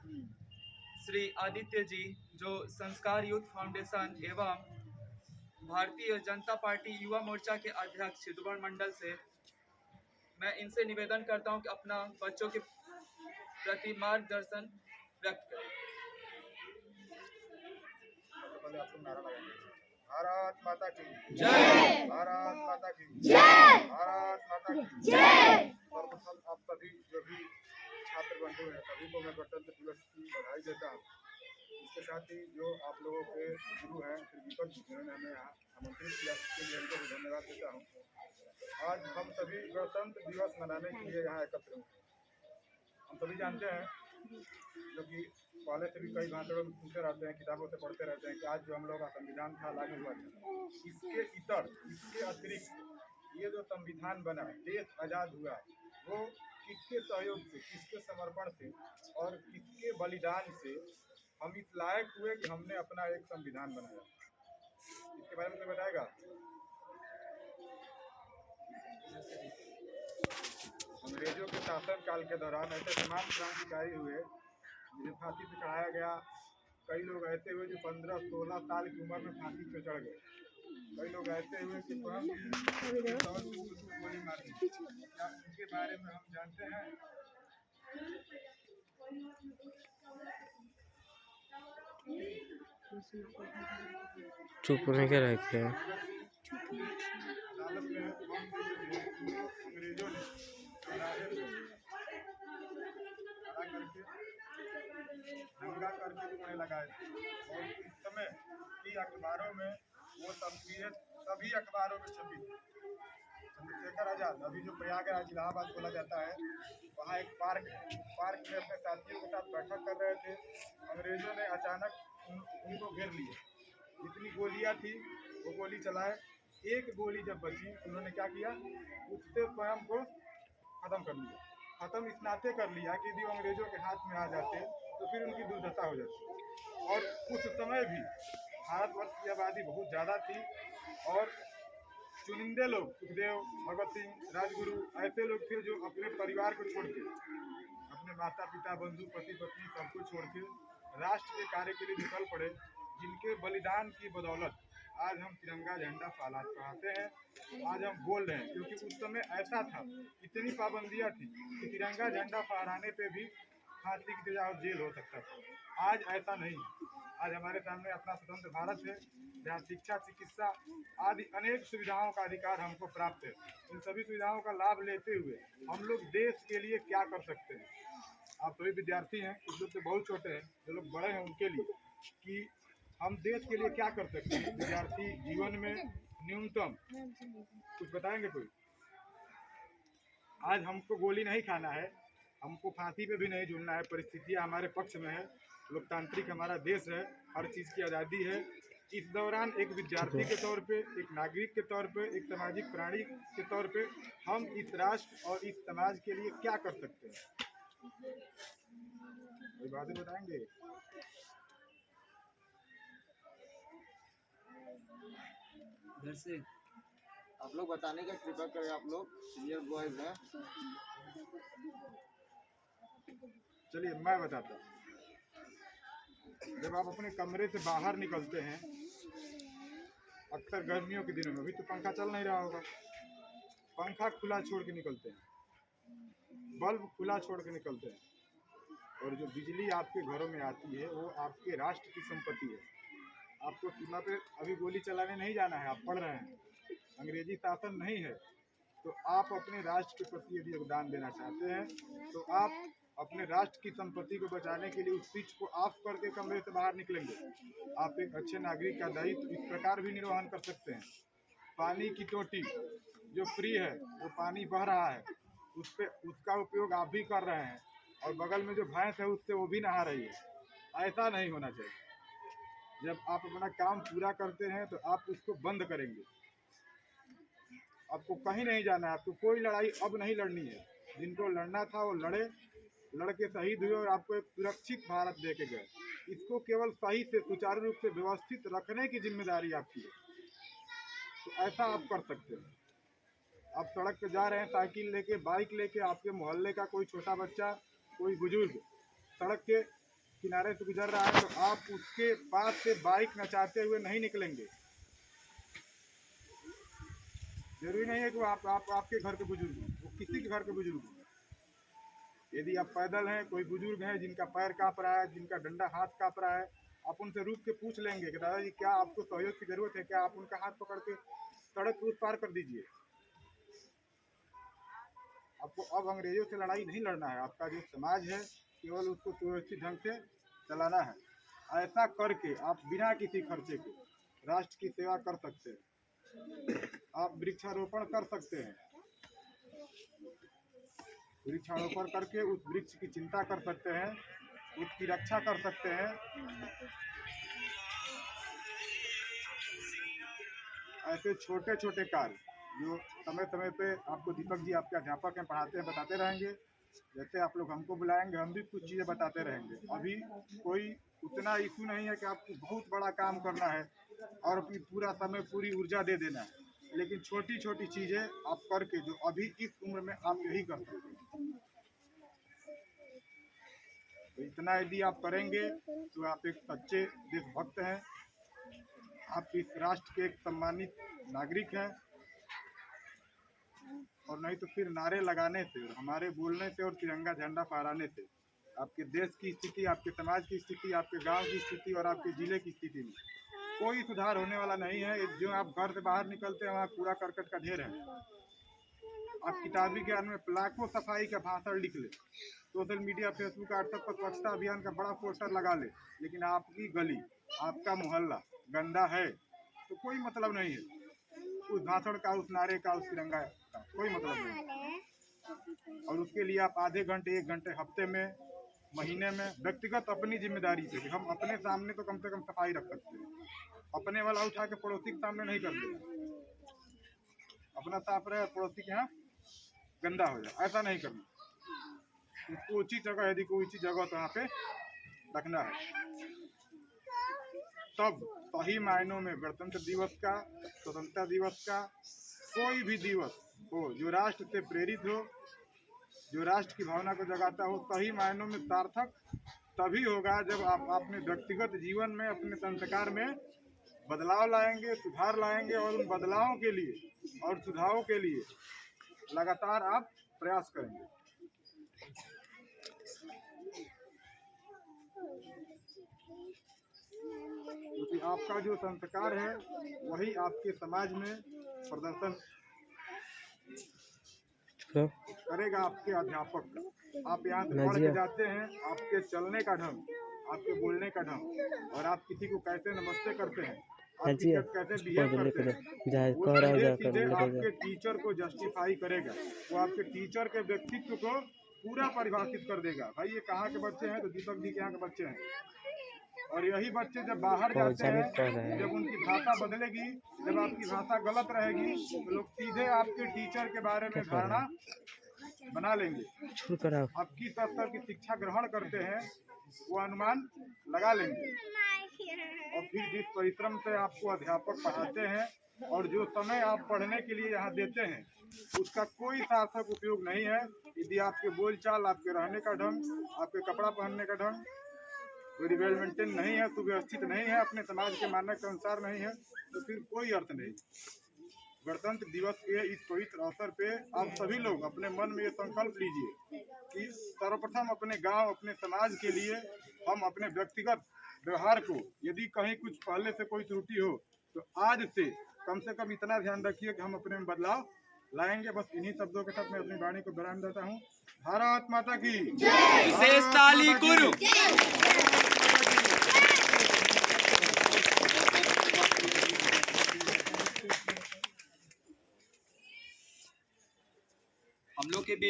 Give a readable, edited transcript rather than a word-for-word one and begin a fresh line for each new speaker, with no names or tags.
श्री आदित्य जी, जो संस्कार youth foundation एवं भारतीय जनता पार्टी युवा मोर्चा के अध्यक्ष सिद्धगढ़ मंडल से, मैं इनसे निवेदन करता हूं कि अपना बच्चों के प्रति मार्गदर्शन व्यक्त करें।
पहले आप लोग नारा लगाएंगे, भारत माता की
जय।
भारत माता की
जय।
भारत माता की
जय।
सर्वप्रथम आप सभी जो भी छात्र बंधु हैं सभी को मैं गणतंत्र दिवस की बधाई देता हूँ। इसके साथ ही जो आप लोगों के गुरु हैं श्री दीपक जी, जिन्होंने हमें यहाँ आमंत्रित किया, उसके लिए उनको भी धन्यवाद देता हूँ। आज हम सभी गणतंत्र दिवस मनाने के लिए यहाँ एकत्र हुए। हम सभी जानते हैं, जो कि पहले से भी कई भाषणों में सुनते रहते हैं, किताबों से पढ़ते रहते हैं कि आज जो हम लोग का संविधान था लागू हुआ था, इसके इतर इसके अतिरिक्त ये जो संविधान बना, देश आज़ाद हुआ, वो किसके सहयोग से, किसके समर्पण से और किसके बलिदान से हम इस लायक हुए कि हमने अपना एक संविधान बनाया। इसके बारे में तो बताएगा। अंग्रेजों के शासन काल के दौरान ऐसे तमाम क्रांतिकारी हुए जिन्हें फांसी पे चढ़ाया गया। कई लोग ऐसे हुए जो 15-16 साल की उम्र में फांसी पे चढ़ गए। कई लोग ऐसे हुए कि गोली मार दी। क्या उनके बारे में हम जानते हैं?
चुप नहीं कर रहे थे।
अंग्रेजों ने दंगा करके उन्हें लगाए थे और इस समय की अखबारों में वो तस्वीरें सभी अखबारों में छपी। चंद्रशेखर आजाद अभी जो प्रयागराज इलाहाबाद बोला जाता है, वहाँ एक पार्क है। पार्क में अपने साथियों के साथ बैठक कर रहे थे। अंग्रेजों ने अचानक उनको घेर लिया। जितनी गोलियां थी वो गोली चलाए। एक गोली जब बची, उन्होंने क्या किया, उससे स्वयं को खत्म कर लिया। खत्म इस नाते कर लिया कि यदि अंग्रेजों के हाथ में आ जाते तो फिर उनकी दुर्दशा हो जाती। और उस समय भी भारतवर्ष की आबादी बहुत ज़्यादा थी और चुनिंदे लोग, सुखदेव, भगत सिंह, राजगुरु, ऐसे लोग थे जो अपने परिवार को छोड़ के, अपने माता पिता, बंधु, पति पत्नी सबको छोड़ के राष्ट्र के कार्य के लिए निकल पड़े, जिनके बलिदान की बदौलत आज हम तिरंगा झंडा फहराते हैं। आज हम बोल रहे हैं, क्योंकि उस समय ऐसा था, इतनी पाबंदियां थी कि तिरंगा झंडा फहराने पे भी फांसी की सजा और जेल हो सकता था। आज ऐसा नहीं। आज हमारे सामने अपना स्वतंत्र भारत है, जहाँ शिक्षा, चिकित्सा आदि अनेक सुविधाओं का अधिकार हमको प्राप्त है। इन सभी सुविधाओं का लाभ लेते हुए हम लोग देश के लिए क्या कर सकते हैं? आप सभी विद्यार्थी हैं, कुछ लोग तो बहुत छोटे हैं, जो लोग बड़े हैं उनके लिए, कि हम देश के लिए क्या कर सकते हैं विद्यार्थी जीवन में न्यूनतम कुछ बताएंगे कोई? आज हमको गोली नहीं खाना है, हमको फांसी पे भी नहीं झूलना है। परिस्थितियाँ हमारे पक्ष में है, लोकतांत्रिक हमारा देश है, हर चीज़ की आज़ादी है। इस दौरान एक विद्यार्थी के तौर पे, एक नागरिक के तौर पे, एक सामाजिक प्राणी के तौर पे हम इस राष्ट्र और इस समाज के लिए क्या कर सकते हैं? कोई बातें बताएंगे?
इधर से आप लोग बताने का कृपा करें, आप लोग सीनियर बॉयज हैं।
चलिए मैं बताता हूँ। जब आप अपने कमरे से बाहर निकलते हैं, अक्सर गर्मियों के दिनों में, अभी तो पंखा चल नहीं रहा होगा, पंखा खुला छोड़ के निकलते हैं, बल्ब खुला छोड़ के निकलते हैं, और जो बिजली आपके घरों में आती है वो आपके राष्ट्र की संपत्ति है। आपको सीमा पे अभी गोली चलाने नहीं जाना है, आप पढ़ रहे हैं, अंग्रेजी शासन नहीं है, तो आप अपने राष्ट्र के प्रति यदि योगदान देना चाहते हैं तो आप अपने राष्ट्र की संपत्ति को बचाने के लिए उस स्विच को ऑफ करके कमरे से बाहर निकलेंगे। आप एक अच्छे नागरिक का दायित्व इस प्रकार भी निर्वहन कर सकते हैं। पानी की टोटी जो फ्री है, वो पानी बह रहा है, उसका उपयोग आप भी कर रहे हैं, और बगल में जो भैंस है उससे वो भी नहा रही है। ऐसा नहीं होना चाहिए। जब आप अपना काम पूरा करते हैं तो आप उसको बंद करेंगे। आपको कहीं नहीं जाना है, आपको कोई लड़ाई अब नहीं लड़नी है। जिनको लड़ना था वो लड़े, लड़के शहीद हुए और आपको एक सुरक्षित भारत दे के गए। इसको केवल सही से, सुचारू रूप से व्यवस्थित रखने की जिम्मेदारी आपकी है। तो ऐसा आप कर सकते हैं। आप सड़क पे जा रहे हैं साइकिल लेके, बाइक लेके, आपके मोहल्ले का कोई छोटा बच्चा, कोई बुजुर्ग सड़क के किनारे से गुजर रहा है तो आप उसके पास से बाइक नचाते हुए नहीं निकलेंगे। जरूरी नहीं है कि वो आपके घर के बुजुर्ग हों, वो किसी के घर के बुजुर्ग हों। यदि आप पैदल हैं, कोई बुजुर्ग हैं जिनका पैर काँप रहा है, जिनका डंडा हाथ काँप रहा है, आप उनसे रुक के पूछ लेंगे कि दादाजी क्या आपको सहयोग की जरूरत है, क्या आप उनका हाथ पकड़ के सड़क उस पार कर दीजिए। आपको अब अंग्रेजों से लड़ाई नहीं लड़ना है, आपका जो समाज है केवल उसको सुव्यवस्थित ढंग से चलाना है। ऐसा करके आप बिना किसी खर्चे के राष्ट्र की सेवा कर सकते हैं। आप वृक्षारोपण कर सकते हैं, वृक्षारोपण करके उस वृक्ष की चिंता कर सकते हैं, उसकी रक्षा कर सकते हैं। ऐसे छोटे छोटे कार्य जो समय समय पे आपको दीपक जी आपके अध्यापक हैं, पढ़ाते हैं, बताते रहेंगे। जैसे आप लोग हमको बुलाएंगे, हम भी कुछ चीज़ें बताते रहेंगे। अभी कोई उतना इशू नहीं है कि आपको बहुत बड़ा काम करना है और अपनी पूरा समय पूरी ऊर्जा दे देना है, लेकिन छोटी छोटी चीज़ें आप करके जो अभी इस उम्र में आप यही कर सकते हैं। तो इतना यदि आप करेंगे तो आप एक सच्चे देशभक्त हैं, आप इस राष्ट्र के एक सम्मानित नागरिक हैं। और नहीं तो फिर नारे लगाने से और हमारे बोलने से और तिरंगा झंडा फहराने से आपके देश की स्थिति, आपके समाज की स्थिति, आपके गांव की स्थिति और आपके ज़िले की स्थिति में कोई सुधार होने वाला नहीं है। जो आप घर से बाहर निकलते हैं वहाँ कूड़ा करकट का ढेर है। आप किताबी ज्ञान में लाखों सफाई का भाषण लिख ले, सोशल मीडिया फेसबुक व्हाट्सएप पर स्वच्छता अभियान का बड़ा पोस्टर लगा ले, लेकिन आपकी गली, आपका मोहल्ला गंदा है तो कोई मतलब नहीं है उस भाषण का, उस नारे का, उस तिरंगा का कोई मतलब नहीं। और उसके लिए आप आधे घंटे, 1 घंटे हफ्ते में, महीने में व्यक्तिगत अपनी जिम्मेदारी से कि हम अपने सामने तो कम से कम सफाई रख सकते हैं, अपने वाला उठा के पड़ोसी के सामने नहीं करते, अपना साफ रहे, पड़ोसी के यहाँ गंदा हो जाए, ऐसा नहीं करना। उसको उचित जगह, यदि कोई उचित जगह तो वहाँ पे रखना है। तब सही मायनों में गणतंत्र दिवस का, स्वतंत्रता दिवस का, कोई भी दिवस हो जो राष्ट्र से प्रेरित हो, जो राष्ट्र की भावना को जगाता हो, सही मायनों में सार्थक तभी होगा जब आप अपने व्यक्तिगत जीवन में, अपने संस्कार में बदलाव लाएंगे, सुधार लाएंगे और उन बदलावों के लिए और सुधारों के लिए लगातार आप प्रयास करेंगे। क्योंकि आपका जो संस्कार है वही आपके समाज में प्रदर्शन करेगा। आपके अध्यापक का, आप यहाँ से पढ़ के जाते हैं, आपके चलने का ढंग, आपके बोलने का ढंग और आप किसी को कैसे नमस्ते करते हैं, आप कैसे बिहेव करते हैं, वो सीधे आपके टीचर को जस्टिफाई करेगा। वो आपके टीचर के व्यक्तित्व को पूरा परिभाषित कर देगा। भाई ये कहाँ के बच्चे हैं, तो दीपक जी के यहाँ के बच्चे हैं। और यही बच्चे जब बाहर जाते हैं, जब उनकी भाषा बदलेगी, जब आपकी भाषा गलत रहेगी, तो लोग सीधे आपके टीचर के बारे में धारणा बना लेंगे। आप किस स्तर की शिक्षा ग्रहण करते हैं वो अनुमान लगा लेंगे। और फिर जिस परिश्रम से आपको अध्यापक पढ़ाते हैं और जो समय आप पढ़ने के लिए यहाँ देते हैं, उसका कोई सार्थक उपयोग नहीं है यदि आपके बोलचाल, आपके रहने का ढंग, आपके कपड़ा पहनने का ढंग यदि वेल मेंटेन नहीं है, सुव्यवस्थित नहीं है, अपने समाज के मानक के अनुसार नहीं है, तो फिर कोई अर्थ नहीं। गणतंत्र दिवस के इस पवित्र अवसर पे आप सभी लोग अपने मन में ये संकल्प लीजिए कि सर्वप्रथम अपने गांव, अपने समाज के लिए हम अपने व्यक्तिगत व्यवहार को, यदि कहीं कुछ पहले से कोई त्रुटि हो तो आज से कम इतना ध्यान रखिए कि हम अपने में बदलाव लाएंगे। बस इन्हीं शब्दों के साथ मैं अपनी वाणी को विराम देता हूँ। भारत माता की
विशेष ताली गुरु। हम लोग के बीच